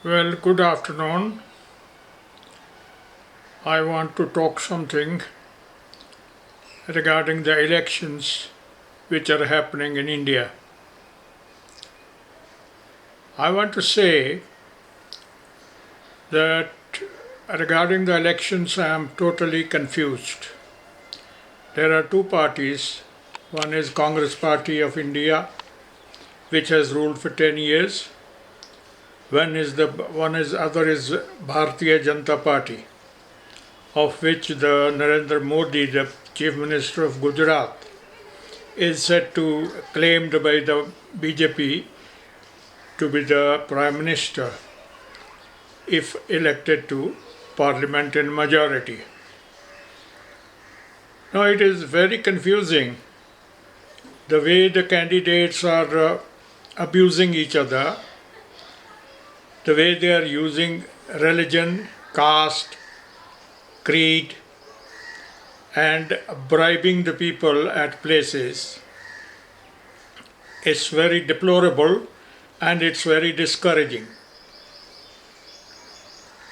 Well, good afternoon. I want to talk something regarding the elections which are happening in India. I want to say that regarding the elections, I am totally confused. There are two parties. One is Congress Party of India, which has ruled for 10 years. Other is Bharatiya Janata Party, of which the Narendra Modi, the Chief Minister of Gujarat, is said to claimed by the BJP to be the Prime Minister if elected to Parliament in majority. Now it is very confusing the way the candidates are abusing each other, the way they are using religion, caste, creed, and bribing the people at places. It's very deplorable and it's very discouraging.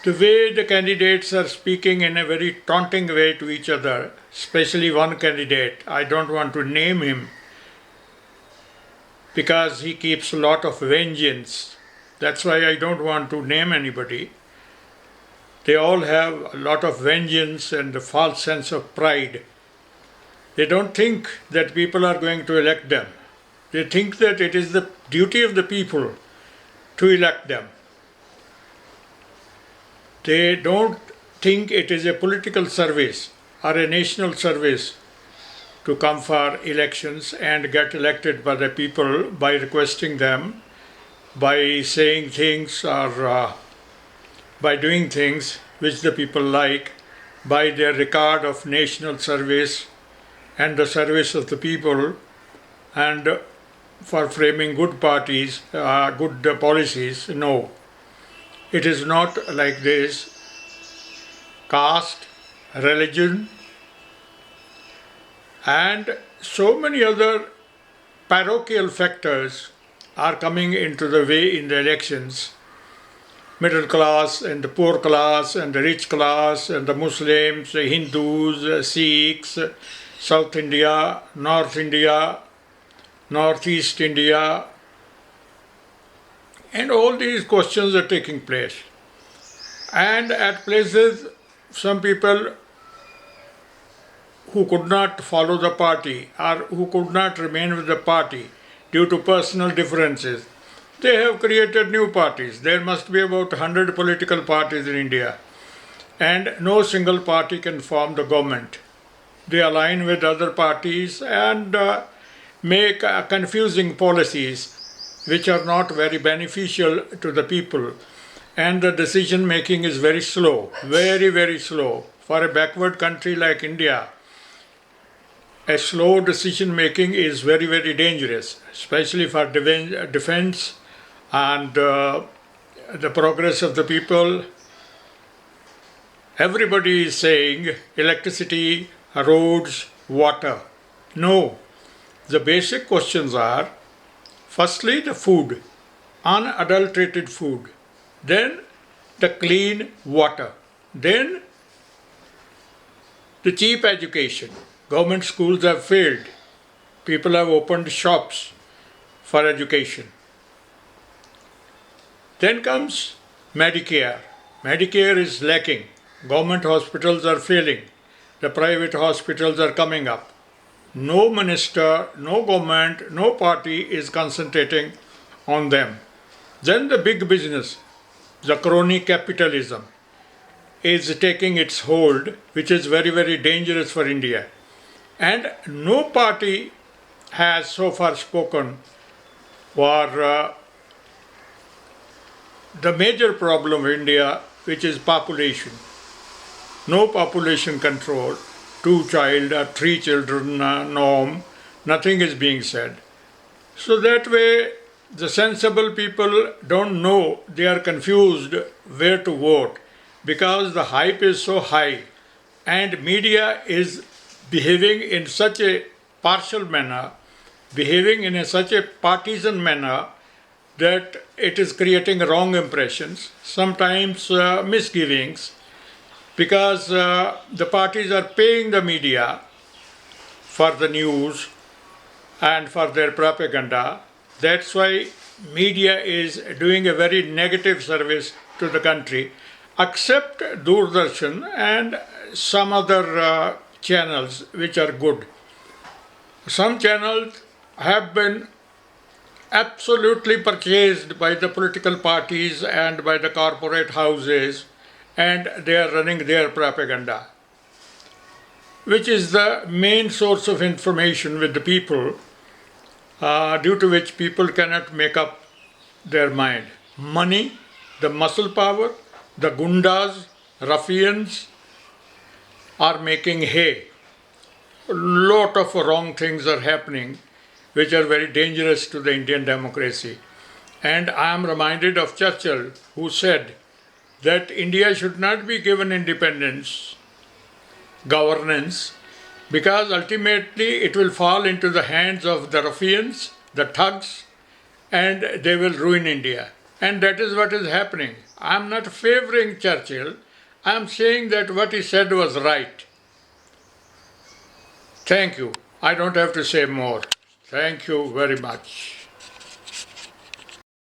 The way the candidates are speaking in a very taunting way to each other, especially one candidate, I don't want to name him because he keeps a lot of vengeance. That's why I don't want to name anybody. They all have a lot of vengeance and a false sense of pride. They don't think that people are going to elect them. They think that it is the duty of the people to elect them. They don't think it is a political service or a national service to come for elections and get elected by the people by requesting them, by saying things or by doing things which the people like, by their record of national service and the service of the people, and for framing good parties, good policies. No, it is not like this. Caste, religion, and so many other parochial factors are coming into the way in the elections. Middle class and the poor class and the rich class and the Muslims, the Hindus, Sikhs, South India, Northeast India, and all these questions are taking place. And at places, some people who could not follow the party or who could not remain with the party due to personal differences, they have created new parties. There must be about 100 political parties in India, and no single party can form the government. They align with other parties and make confusing policies which are not very beneficial to the people. And the decision making is very slow, very, very slow. For a backward country like India, a slow decision making is very, very dangerous, especially for defense and the progress of the people. Everybody is saying electricity, roads, water. No, the basic questions are firstly the food, unadulterated food, then the clean water, then the cheap education. Government schools have failed. People have opened shops for education. Then comes Medicare. Medicare is lacking. Government hospitals are failing. The private hospitals are coming up. No minister, no government, no party is concentrating on them. Then the big business, the crony capitalism, is taking its hold, which is very, very dangerous for India. And no party has so far spoken for the major problem of India, which is population. No population control, 2 child or 3 children norm, nothing is being said. So that way the sensible people don't know, they are confused where to vote because the hype is so high and media is behaving in such a partial manner, behaving in such a partisan manner that it is creating wrong impressions, sometimes misgivings, because the parties are paying the media for the news and for their propaganda. That's why media is doing a very negative service to the country, except Doordarshan and some other channels which are good. Some channels have been absolutely purchased by the political parties and by the corporate houses, and they are running their propaganda, which is the main source of information with the people, due to which people cannot make up their mind. Money, the muscle power, the gundas, ruffians are making hay. A lot of wrong things are happening which are very dangerous to the Indian democracy. And I am reminded of Churchill, who said that India should not be given independence, governance, because ultimately it will fall into the hands of the ruffians, the thugs, and they will ruin India. And that is what is happening. I am not favoring Churchill. I am saying that what he said was right. Thank you. I don't have to say more. Thank you very much.